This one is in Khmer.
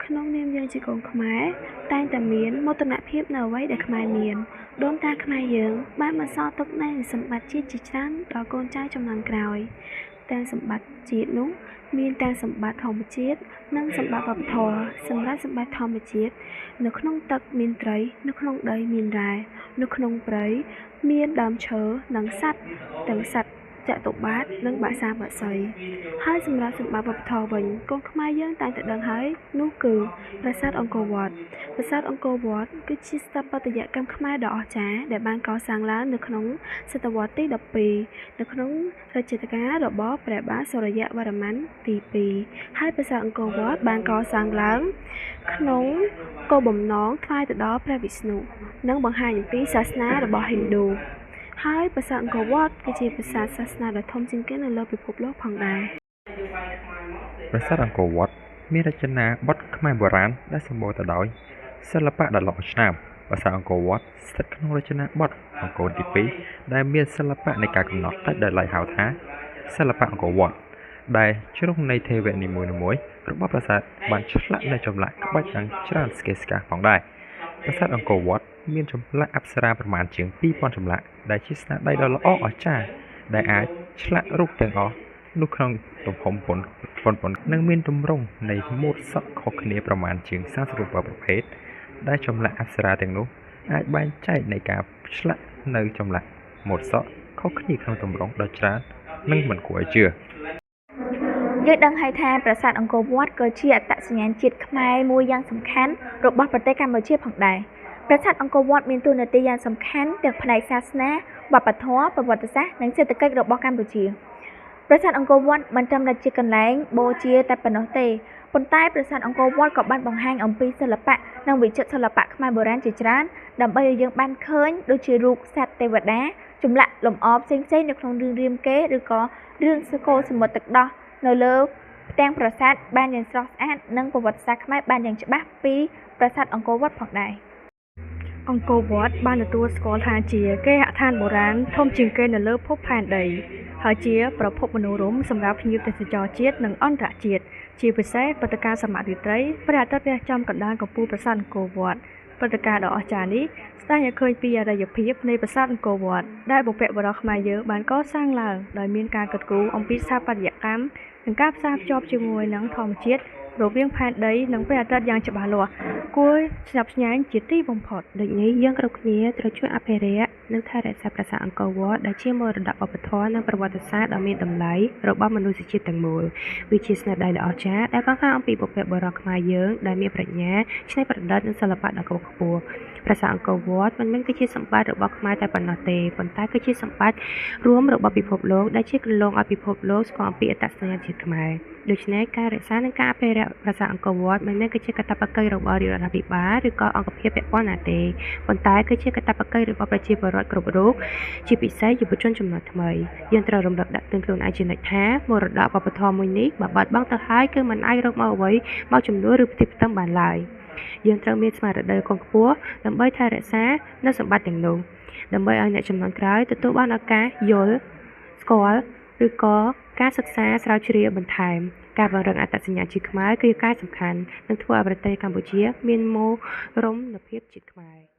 ក្នុងនាមយើងជាកូនខ្មែរតែងតែមានមោទនភាពនៅអ្វីដែលខ្មែរមានដូនតាខ្មែរយើងបានបន្សល់ទុកនូវសម្បត្តិជាតិជាច្រើនដល់កូនចៅជំនាន់ក្រោយទាំងសម្បត្តិជាតិនោះមានទាំងសម្បត្តិធម្មជាតិនិងសម្បត្តិវប្បធម៌សម្រាប់សម្បត្តិធម្មជាតិនៅក្នុងទឹកមានត្រីនៅក្នុងដីមានរ៉ែនៅក្នុងព្រៃមានដើមឈើនិងសត្វទាំងសត្វចតុបាទនិងបក្សាបក្សីហើយសម្រាប់សម្បត្តិវប្បធម៌វិញកូនខ្មែរយើងតែងតែដឹងហើយនោះគឺប្រាសាទអង្គរវត្តប្រាសាទអង្គរវត្តគឺជាស្ថាបត្យកម្មខ្មែរដ៏អស្ចារ្យដែលបានកសាងឡើងនៅក្នុងសតវត្សទី12នៅក្នុងរជ្ជកាលរបស់ព្រះបាទសូរ្យវរ្ម័នទី2ហើយប្រាសាទអង្គរវត្តបានកសាងឡើងក្នុងគោលបំណងថ្វាយទៅដល់ព្រះវិស្ណុនិងបង្ហាញអំពីសាសនារបស់ហិណ្ឌូហើយប្រាសាទអង្គរវត្តគឺជាប្រាសាទសាសនាដ៏ធំជាងគេនៅលើពិភពលោកផងដែរប្រាសាទអង្គរវត្តមានរចនាបថខ្មែរបុរាណដែលសម្បូរទៅដោយសិល្បៈដ៏ល្អឆ្នើមប្រាសាទអង្គរវត្តស្ថិតក្នុងរចនាបថអង្គរទី2ដែលមានសិល្បៈនៃការកំណត់ដែលឡៃហៅថាសិល្បៈអង្គរវត្តដែលជ្រុងនៃទេវៈនីមួយៗរបស់ប្រាសាទបានឆ្លាក់នៅចម្លាក់ក្បាច់យ៉ាងច្រើនស្កេស្កាផងដែរប្រាសាទអង្គរវត្តមានចម្លាក់អប្សរាប្រមាណជាង 2000 ចម្លាក់ដែលជាស្នាដៃដ៏ល្អអស្ចារ្យដែលអាចឆ្លាក់រូបទាំងអស់នោះក្នុងទំហំប៉ុននិងមានទម្រង់នៃម៉ូដសក់ខុសគ្នាប្រមាណជាង37ប្រភេទដែលចម្លាក់អប្សរាទាំងនោះអាចបែងចែកនៃការឆ្លាក់នៅចម្លាក់ម៉ូដសក់ខុសគ្នាក្នុងទម្រង់ដ៏ច្រើននិងមិនគួរឲ្យជឿយើងដឹងហើយថាប្រាសាទអង្គរវត្តក៏ជាអត្តសញ្ញាណជាតិខ្មែរមួយយ៉ាងសំខាន់របស់ប្រទេសកម្ពុជាផងដែរប្រាសាទអង្គរវត្តមានតួនាទីយ៉ាងសំខាន់ទាំងផ្នែកសាសនាវប្បធម៌ប្រវត្តិសាស្ត្រនិងសេដ្ឋកិច្ចរបស់កម្ពុជាប្រាសាទអង្គរវត្តមិនត្រឹមតែជាកន្លែងបូជាតែប៉ុណ្ណោះទេប៉ុន្តែប្រាសាទអង្គរវត្តក៏បានបង្ហាញអំពីសិល្បៈនិងវិចិត្រសិល្បៈខ្មែរបុរាណជាច្រើនដើម្បីឲ្យយើងបានឃើញដូចជារូបសត្វទេវតាចម្លាក់លម្អផ្សេងៗនៅក្នុងរឿងរាមកេរ្តិ៍ឬក៏រឿងសកលសមុទ្រទឹកដោះនៅលើផ្ទាំងប្រាសាទបានយ៉ាងស្រស់ស្អាតនិងប្រវត្តិសាស្ត្រខ្មែរបានយ៉ាងច្បាស់ពីប្រាសាទអង្គរវត្តផងដែរអង្គរវត្តបានទទួលស្គាល់ថាជាគេហដ្ឋានបុរាណធំជាងគេនៅលើភពផែនដីហើយជាប្រភពមនោរម្យសម្រាប់ភ្ញៀវទេសចរជាតិនិងអន្តរជាតិជាពិសេសព្រឹត្តិការណ៍សម័យរាត្រីព្រះអាទិត្យរះចំកណ្ដាលកំពូលប្រាសាទអង្គរវត្តព្រឹត្តិការណ៍ដ៏អស្ចារ្យនេះស្ដែងឲ្យឃើញពីអរិយភាពនៃប្រាសាទអង្គរវត្តដែលបុព្វបុរសខ្មែរយើងបានកសាងឡើងដោយមានការគិតគូរអំពីស្ថាបត្យកម្មនិងការផ្សារភ្ជាប់ជាមួយនឹងធម្មជាតិរវាងផែនដីនិងព្រះអាទិត្យយ៉ាងច្បាស់លាស់គួរស្ញប់ស្ញែងជាទីបំផុតដូចនេះយើងគ្រប់គ្នាត្រូវជួយអភិរក្សនិងថែរក្សាប្រាសាទអង្គរវត្តដែលជាមរតកវប្បធម៌និងប្រវត្តិសាស្ត្រដ៏មានតម្លៃរបស់មនុស្សជាតិទាំងមូលវាជាស្នាដៃដ៏អស្ចារ្យដែលបង្ហាញអំពីបុព្វបុរសខ្មែរយើងដែលមានប្រាជ្ញាច្នៃប្រឌិតនិងសិល្បៈដ៏ខ្ពង់ខ្ពស់ប្រាសាទអង្គរវត្តមិនមែនគឺជាសម្បត្តិរបស់ខ្មែរតែប៉ុណ្ណោះទេប៉ុន្តែគឺជាសម្បត្តិរួមរបស់ពិភពលោកដែលជាគន្លងឲ្យពិភពលោកស្គាល់អំពីអត្តសញ្ញាណជាតិខ្មែរដូច្នេះការរក្សានិងការអភិរក្សប្រាសាទអង្គរវត្តមិនមែនគឺជាកាតព្វកិច្ចរបស់រាជរដ្ឋាភិបាលឬក៏អង្គភាពពាក់ព័ន្ធណាទេប៉ុន្តែគឺជាកាតព្វកិច្ចរបស់ប្រជាពលរដ្ឋគ្រប់រូបជាពិសេសយុវជនជំនាន់ថ្មីយើងត្រូវរំលឹកដាក់ទិញខ្លួនឯងជានិច្ចថាមរតកវប្បធម៌មួយនេះបើបាត់បង់ទៅហើយគឺមិនអាចរកមកអ្វីមកជំនួសឬផ្ទេរផ្ទឹមបានឡើយយើងត្រូវមានស្មារតីខ្ពង់ខ្ពស់ដើម្បីថែរក្សានូវសម្បត្តិទាំងនោះដើម្បីឲ្យអ្នកជំនាន់ក្រោយទទួលបានឱកាសយល់ស្គាល់ឬក៏ការសិក្សាស្រាវជ្រាវបន្ថែមការបង្រឹងអត្តសញ្ញាណជាតិខ្មែរគឺការសំខាន់នឹងធ្វើឲ្យប្រទេសកម្ពុជាមានមោរមភាពជាតិខ្មែរ